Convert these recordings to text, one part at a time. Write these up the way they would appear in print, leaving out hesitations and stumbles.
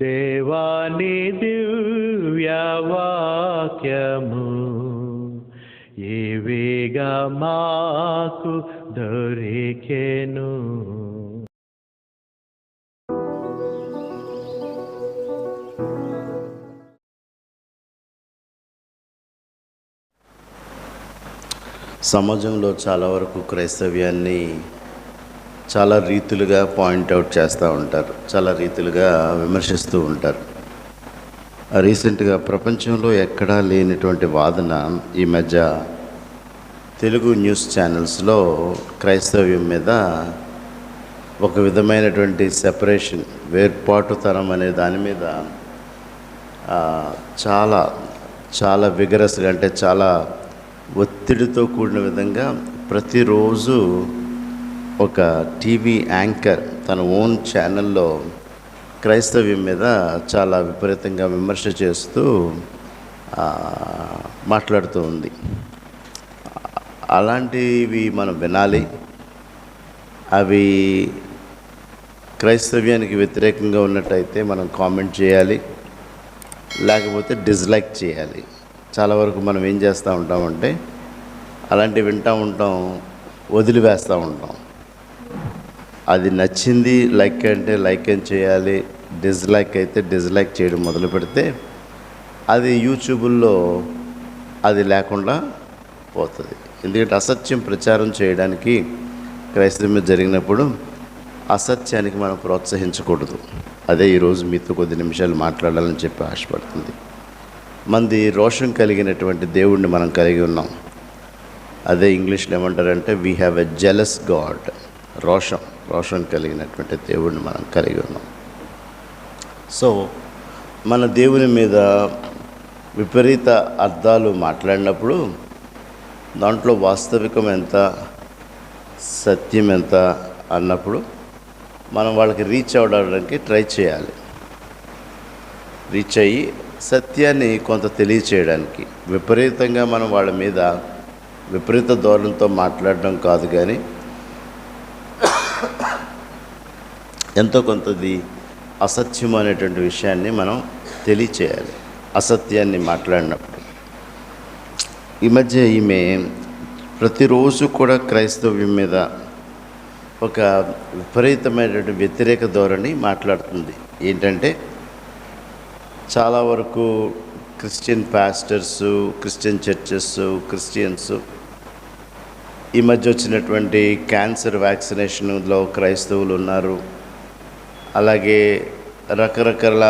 దేవాని దివ్యవాక్యము ఏవేగా మాకు దొరికెను. సమాజంలో చాలా వరకు క్రైస్తవ్యాన్ని చాలా రీతులుగా పాయింట్అవుట్ చేస్తూ ఉంటారు, చాలా రీతులుగా విమర్శిస్తూ ఉంటారు. రీసెంట్గా ప్రపంచంలో ఎక్కడా లేనటువంటి వాదన ఈ మధ్య తెలుగు న్యూస్ ఛానల్స్లో క్రైస్తవ్యం మీద ఒక విధమైనటువంటి సెపరేషన్, వేర్పాటుతనం అనే దాని మీద చాలా చాలా విగరస్గా, అంటే చాలా ఒత్తిడితో కూడిన విధంగా ప్రతిరోజు ఒక టీవీ యాంకర్ తన ఓన్ ఛానల్లో క్రైస్తవ్యం మీద చాలా విపరీతంగా విమర్శ చేస్తూ మాట్లాడుతూ ఉంది. అలాంటివి మనం వినాలి, అవి క్రైస్తవ్యానికి వ్యతిరేకంగా ఉన్నట్టయితే మనం కామెంట్ చేయాలి, లేకపోతే డిస్లైక్ చేయాలి. చాలా వరకు మనం ఏం చేస్తూ ఉంటామంటే అలాంటివి వింటూ ఉంటాం, వదిలివేస్తూ ఉంటాం. అది నచ్చింది లైక్ అంటే లైక్ ఏం చేయాలి, డిస్లైక్ అయితే డిస్లైక్ చేయడం మొదలు పెడితే అది యూట్యూబుల్లో అది లేకుండా పోతుంది. ఎందుకంటే అసత్యం ప్రచారం చేయడానికి క్రైస్తవం జరిగినప్పుడు అసత్యానికి మనం ప్రోత్సహించకూడదు. అదే ఈరోజు మీతో కొద్ది నిమిషాలు మాట్లాడాలని చెప్పి ఆశపడుతుంది. మంది రోషం కలిగినటువంటి దేవుణ్ణి మనం కలిగి ఉన్నాం. అదే ఇంగ్లీష్లో ఏమంటారంటే we have a jealous God. రోషం కలిగినటువంటి దేవుణ్ణి మనం కలిగి ఉన్నాం. సో మన దేవుని మీద విపరీత అర్థాలు మాట్లాడినప్పుడు దాంట్లో వాస్తవికం ఎంత, సత్యం ఎంత అన్నప్పుడు మనం వాళ్ళకి రీచ్ అవ్వడానికి ట్రై చేయాలి. రీచ్ అయ్యి సత్యాన్ని కొంత తెలియచేయడానికి, విపరీతంగా మనం వాళ్ళ మీద విపరీత ధోరణితో మాట్లాడడం కాదు, కానీ ఎంతో కొంతది అసత్యం అనేటువంటి విషయాన్ని మనం తెలియచేయాలి. అసత్యాన్ని మాట్లాడినప్పుడు ఈ మధ్య ఈమె ప్రతిరోజు కూడా క్రైస్తవ్యం మీద ఒక విపరీతమైనటువంటి వ్యతిరేక ధోరణి మాట్లాడుతుంది. ఏంటంటే చాలా వరకు క్రిస్టియన్ పాస్టర్సు, క్రిస్టియన్ చర్చెస్, క్రిస్టియన్స్ ఈ మధ్య వచ్చినటువంటి క్యాన్సర్ వ్యాక్సినేషన్లో క్రైస్తవులు ఉన్నారు, అలాగే రకరకాల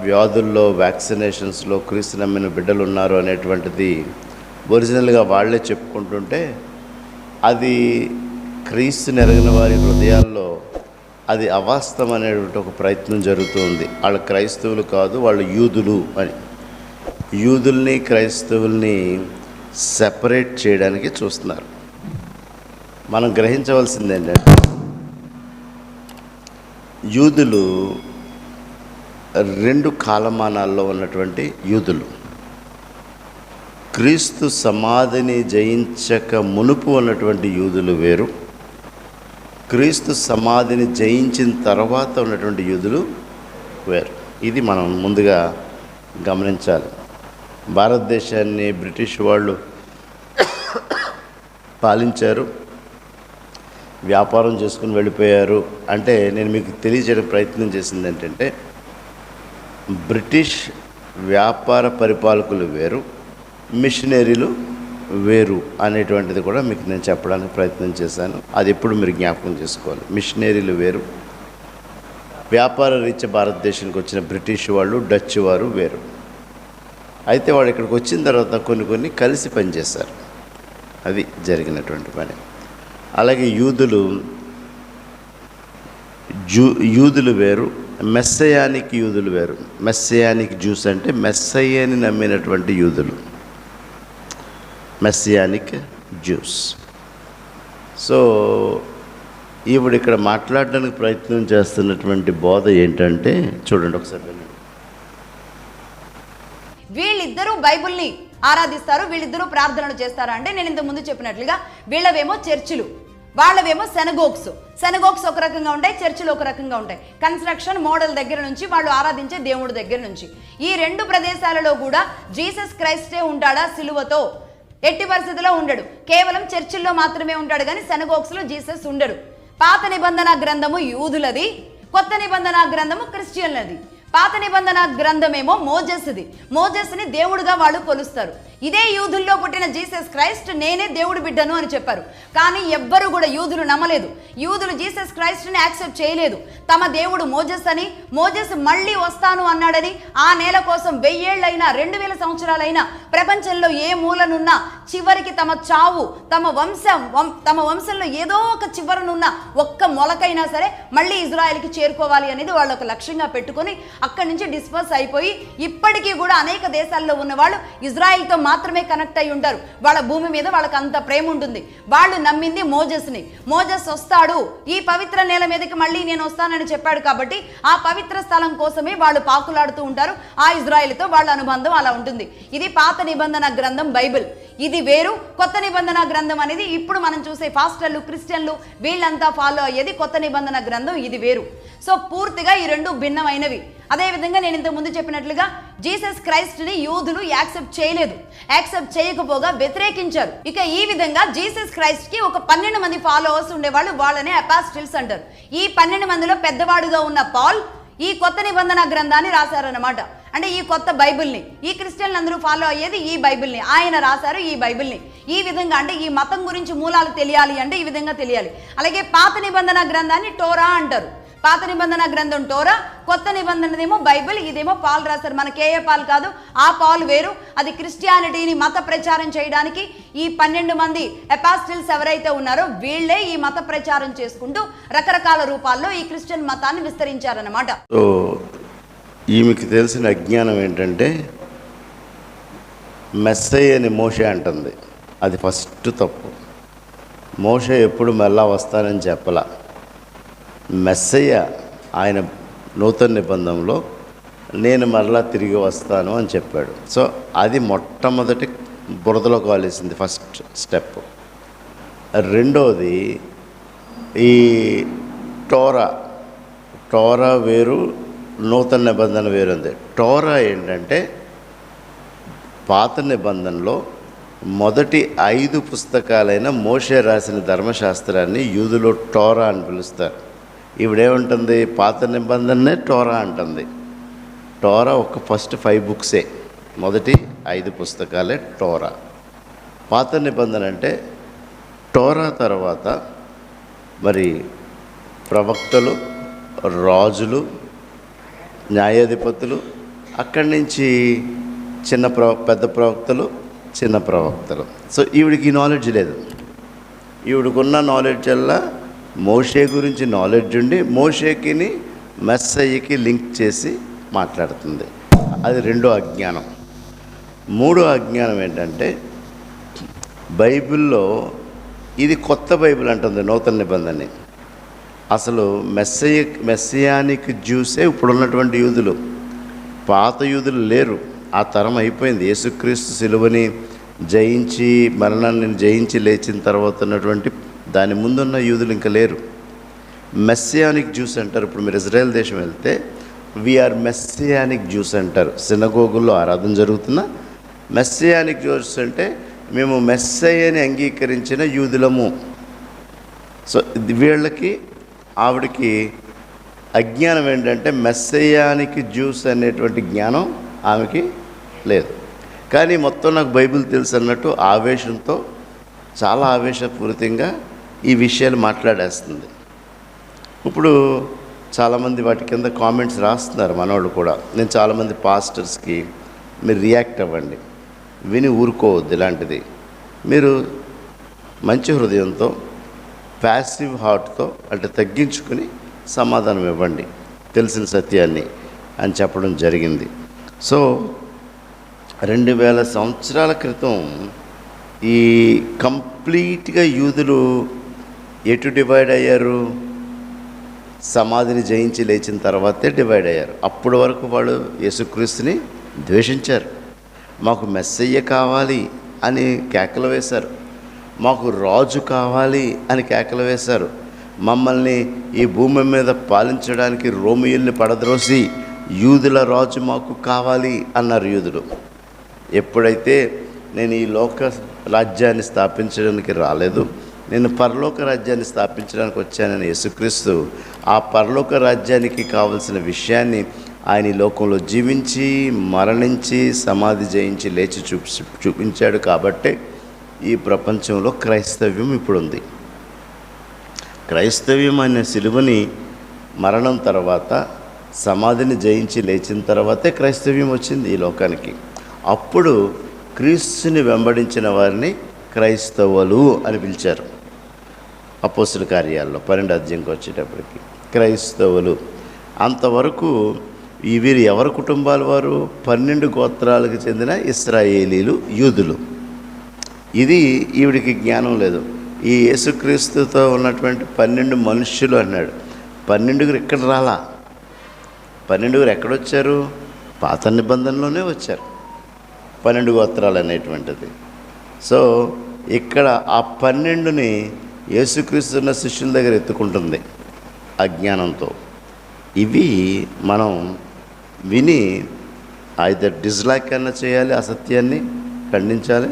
వ్యాధుల్లో వ్యాక్సినేషన్స్లో క్రీస్తు నమ్మిన బిడ్డలు ఉన్నారు అనేటువంటిది ఒరిజినల్గా వాళ్ళే చెప్పుకుంటుంటే అది క్రీస్తు నెరగిన వారి హృదయాల్లో అది అవాస్తవం అనేటువంటి ఒక ప్రయత్నం జరుగుతుంది. వాళ్ళు క్రైస్తవులు కాదు, వాళ్ళు యూదులు అని. యూదుల్ని క్రైస్తవుల్ని సెపరేట్ చేయడానికి చూస్తున్నారు. మనం గ్రహించవలసింది ఏంటంటే యూదులు రెండు కాలమానాల్లో ఉన్నటువంటి యూదులు. క్రీస్తు సమాధిని జయించక మునుపు ఉన్నటువంటి యూదులు వేరు, క్రీస్తు సమాధిని జయించిన తర్వాత ఉన్నటువంటి యూదులు వేరు. ఇది మనం ముందుగా గమనించాలి. భారతదేశాన్ని బ్రిటిష్ వాళ్ళు పాలించారు, వ్యాపారం చేసుకుని వెళ్ళిపోయారు. అంటే నేను మీకు తెలియజేయడం ప్రయత్నం చేసింది ఏంటంటే బ్రిటిష్ వ్యాపార పరిపాలకులు వేరు, మిషనరీలు వేరు అనేటువంటిది కూడా మీకు నేను చెప్పడానికి ప్రయత్నం చేశాను. అది ఎప్పుడు మీరు జ్ఞాపకం చేసుకోవాలి. మిషనరీలు వేరు, వ్యాపార రీత్యా భారతదేశానికి వచ్చిన బ్రిటిష్ వాళ్ళు, డచ్ వారు వేరు. అయితే వాళ్ళు ఇక్కడికి వచ్చిన తర్వాత కొన్ని కలిసి పనిచేశారు. అది జరిగినటువంటి పని. అలాగే యూదులు వేరు, మెస్సయానిక్ యూదులు వేరు. మెస్సయానిక్ జ్యూస్ అంటే మెస్సయ్యని నమ్మినటువంటి యూదులు, మెస్సియానిక్ జ్యూస్. సో ఇప్పుడు ఇక్కడ మాట్లాడడానికి ప్రయత్నం చేస్తున్నటువంటి బోధ ఏంటంటే చూడండి ఒకసారి. వీళ్ళిద్దరూ బైబుల్ని ఆరాధిస్తారు, వీళ్ళిద్దరూ ప్రార్థనలు చేస్తారా అంటే నేను ఇంతకుముందు చెప్పినట్లుగా వీళ్ళవేమో చర్చిలు, వాళ్ళవేమో సెనగోక్స్ ఒక రకంగా ఉంటాయి, చర్చిలు ఒక రకంగా ఉంటాయి. కన్స్ట్రక్షన్ మోడల్ దగ్గర నుంచి వాళ్ళు ఆరాధించే దేవుడి దగ్గర నుంచి ఈ రెండు ప్రదేశాలలో కూడా జీసస్ క్రైస్టే ఉంటాడా సిలువతో? ఎట్టి పరిస్థితిలో ఉండడు. కేవలం చర్చిల్లో మాత్రమే ఉంటాడు, కానీ సెనగోక్స్లో జీసస్ ఉండడు. పాత నిబంధన గ్రంథము యూదులది, కొత్త నిబంధన గ్రంథము క్రిస్టియన్లది. పాత నిబంధన గ్రంథమేమో మోజెస్ని దేవుడుగా వాళ్ళు కొలుస్తారు. ఇదే యూదుల్లో పుట్టిన జీసస్ క్రైస్ట్ నేనే దేవుడి బిడ్డను అని చెప్పారు. కానీ ఎవ్వరు కూడా యూదులు నమ్మలేదు. యూదులు జీసస్ క్రైస్ట్ని యాక్సెప్ట్ చేయలేదు. తమ దేవుడు మోజెస్ మళ్ళీ వస్తాను అన్నాడని, ఆ నేల కోసం 1000 ఏళ్ళైనా 2000 సంవత్సరాలైనా ప్రపంచంలో ఏ మూలనున్నా చివరికి తమ చావు, తమ వంశంలో ఏదో ఒక చివరనున్న ఒక్క మొలకైనా సరే మళ్ళీ ఇజ్రాయెల్కి చేరుకోవాలి అనేది వాళ్ళు ఒక లక్ష్యంగా పెట్టుకొని అక్కడి నుంచి డిస్పర్స్ అయిపోయి ఇప్పటికీ కూడా అనేక దేశాల్లో ఉన్న వాళ్ళు ఇజ్రాయెల్తో మాత్రమే కనెక్ట్ అయి ఉంటారు. వాళ్ళ భూమి మీద వాళ్ళకి అంత ప్రేమ ఉంటుంది. వాళ్ళు నమ్మింది మోజెస్ వస్తాడు, ఈ పవిత్ర నేల మీదకి మళ్ళీ నేను వస్తానని చెప్పాడు కాబట్టి ఆ పవిత్ర స్థలం కోసమే వాళ్ళు పాకులాడుతూ ఉంటారు. ఆ ఇజ్రాయెల్తో వాళ్ళ అనుబంధం అలా ఉంటుంది. ఇది పాత నిబంధన గ్రంథం బైబిల్. ఇది వేరు. కొత్త నిబంధన గ్రంథం అనేది ఇప్పుడు మనం చూసే పాస్టర్లు, క్రిస్టియన్లు వీళ్ళంతా ఫాలో అయ్యేది కొత్త నిబంధన గ్రంథం. ఇది వేరు. సో పూర్తిగా ఈ రెండు భిన్నమైనవి. అదేవిధంగా నేను ఇంతకుముందు చెప్పినట్లుగా జీసస్ క్రైస్ట్ని యూదులు యాక్సెప్ట్ చేయలేదు. యాక్సెప్ట్ చేయకపోగా వ్యతిరేకించారు. ఇక ఈ విధంగా జీసస్ క్రైస్ట్కి ఒక 12 మంది ఫాలోవర్స్ ఉండేవాళ్ళు. వాళ్ళనే అపాస్టిల్స్ అంటారు. ఈ 12 మందిలో పెద్దవాడుగా ఉన్న పాల్ ఈ కొత్త నిబంధన గ్రంథాన్ని రాశారన్నమాట. అంటే ఈ కొత్త బైబిల్ని, ఈ క్రిస్టియన్లు అందరూ ఫాలో అయ్యేది ఈ బైబిల్ని ఆయన రాశారు. ఈ బైబిల్ని ఈ విధంగా, అంటే ఈ మతం గురించి మూలాలు తెలియాలి అంటే ఈ విధంగా తెలియాలి. అలాగే పాత నిబంధన గ్రంథాన్ని టోరా అంటారు. పాత నిబంధన గ్రంథం టోరా, కొత్త నిబంధనదేమో బైబిల్. ఇదేమో పాల్ రాశారు. మన కేఏ పాల్ కాదు, ఆ పాల్ వేరు. అది క్రిస్టియానిటీని మత ప్రచారం చేయడానికి ఈ 12 మంది అపాస్టిల్స్ ఎవరైతే ఉన్నారో వీళ్ళే ఈ మత ప్రచారం చేసుకుంటూ రకరకాల రూపాల్లో ఈ క్రిస్టియన్ మతాన్ని విస్తరించారన్నమాట. సో ఈమెకి తెలిసిన అజ్ఞానం ఏంటంటే మెస్సయ్య అని మోషే అంటుంది. అది ఫస్ట్ తప్పు. మోషే ఎప్పుడు మళ్ళా వస్తానని చెప్పలా. మెస్సయ్య ఆయన నూతన నిబంధనలో నేను మరలా తిరిగి వస్తాను అని చెప్పాడు. సో అది మొట్టమొదటి బురదలో కాలేసింది ఫస్ట్ స్టెప్. రెండోది ఈ టోరా వేరు, నూతన నిబంధన వేరు ఉంది. టోరా ఏంటంటే పాత నిబంధనలో మొదటి 5 పుస్తకాలైన మోషే రాసిన ధర్మశాస్త్రాన్ని యూదులో టోరా అని పిలుస్తారు. ఈవిడేమంటుంది? పాత నిబంధననే టోరా అంటుంది. టోరా ఒక ఫస్ట్ 5 బుక్సే, మొదటి 5 పుస్తకాలే టోరా. పాత నిబంధన అంటే టోరా తర్వాత మరి ప్రవక్తలు, రాజులు, న్యాయాధిపతులు, అక్కడి నుంచి పెద్ద ప్రవక్తలు, చిన్న ప్రవక్తలు. సో ఈవిడికి నాలెడ్జ్ లేదు. ఈవిడికున్న నాలెడ్జ్ వల్ల మోషే గురించి నాలెడ్జ్ ఉండి మోషేకి మెస్సయ్యకి లింక్ చేసి మాట్లాడుతుంది. అది రెండో అజ్ఞానం. మూడో అజ్ఞానం ఏంటంటే ఇది కొత్త బైబిల్ అంటుంది నూతన నిబంధనని. అసలు మెస్సియానిక్ జ్యూసే ఇప్పుడున్నటువంటి యూదులు. పాత యూదులు లేరు. ఆ తరం అయిపోయింది. యేసుక్రీస్తు సిలువని జయించి, మరణాన్ని జయించి లేచిన తర్వాత ఉన్నటువంటి దాని ముందున్న యూదులు ఇంకా లేరు. మెస్సియానిక్ జ్యూస్ అంటారు. ఇప్పుడు మీరు ఇజ్రాయెల్ దేశం వెళ్తే వీఆర్ మెస్సియానిక్ జ్యూస్ అంటారు. సినగోగుల్లో ఆరాధన జరుగుతున్న మెస్సియానిక్ జ్యూస్ అంటే మేము మెస్సయ్యని అంగీకరించిన యూదులము. సో ఆవిడకి అజ్ఞానం ఏంటంటే మెస్సయ్యానికి జ్యూస్ అనేటువంటి జ్ఞానం ఆమెకి లేదు. కానీ మొత్తం నాకు బైబిల్ తెలుసు అన్నట్టు ఆవేశంతో, చాలా ఆవేశపూరితంగా ఈ విషయాలు మాట్లాడేస్తుంది. ఇప్పుడు చాలామంది వాటి కింద కామెంట్స్ రాస్తున్నారు మనోళ్ళు కూడా. నేను చాలామంది పాస్టర్స్కి మీరు రియాక్ట్ అవ్వండి, విని ఊరుకోవద్దు. ఇలాంటిది మీరు మంచి హృదయంతో, ప్యాసివ్ హార్ట్తో, అంటే తగ్గించుకుని సమాధానం ఇవ్వండి తెలిసిన సత్యాన్ని అని చెప్పడం జరిగింది. సో 2000 సంవత్సరాల క్రితం ఈ కంప్లీట్గా యూదులు ఎటు డివైడ్ అయ్యారు? సమాధిని జయించి లేచిన తర్వాతే డివైడ్ అయ్యారు. అప్పటి వరకు వాళ్ళు యేసుక్రీస్తుని ద్వేషించారు. మాకు మెస్సయ్య కావాలి అని కేకలు వేశారు. మాకు రాజు కావాలి అని కేకలు వేశారు. మమ్మల్ని ఈ భూమి మీద పాలించడానికి రోమియుల్ని పడద్రోసి యూదుల రాజు మాకు కావాలి అన్నారు యూదులు. ఎప్పుడైతే నేను ఈ లోక రాజ్యాన్ని స్థాపించడానికి రాలేదు, నేను పరలోక రాజ్యాన్ని స్థాపించడానికి వచ్చానని యేసుక్రీస్తు ఆ పరలోక రాజ్యానికి కావలసిన విషయాన్ని ఆయన ఈ లోకంలో జీవించి మరణించి సమాధి జయించి లేచి చూపించాడు. కాబట్టే ఈ ప్రపంచంలో క్రైస్తవ్యం ఇప్పుడుంది. క్రైస్తవ్యం అనే సిలువని మరణం తర్వాత సమాధిని జయించి లేచిన తర్వాతే క్రైస్తవ్యం వచ్చింది ఈ లోకానికి. అప్పుడు క్రీస్తుని వెంబడించిన వారిని క్రైస్తవులు అని పిలిచారు. అపోస్తుల కార్యాల్లో 12వ అధ్యాయంకి వచ్చేటప్పటికి క్రైస్తవులు. అంతవరకు వీరు ఎవరి కుటుంబాల వారు? 12 గోత్రాలకు చెందిన ఇశ్రాయేలీలు, యూదులు. ఇది ఈవిడికి జ్ఞానం లేదు. ఈ యేసుక్రీస్తుతో ఉన్నటువంటి 12 మనుష్యులు అన్నాడు. 12 ఇక్కడ రాలా. 12 ఎక్కడొచ్చారు? పాత నిబంధనలోనే వచ్చారు 12 గోత్రాలు అనేటువంటిది. సో ఇక్కడ ఆ 12ని యేసుక్రీస్తున్న శిష్యుల దగ్గర ఎత్తుకుంటుంది అజ్ఞానంతో. ఇవి మనం విని ఐదర్ డిస్లైక్ అన్న చేయాలి, అసత్యాన్ని ఖండించాలి,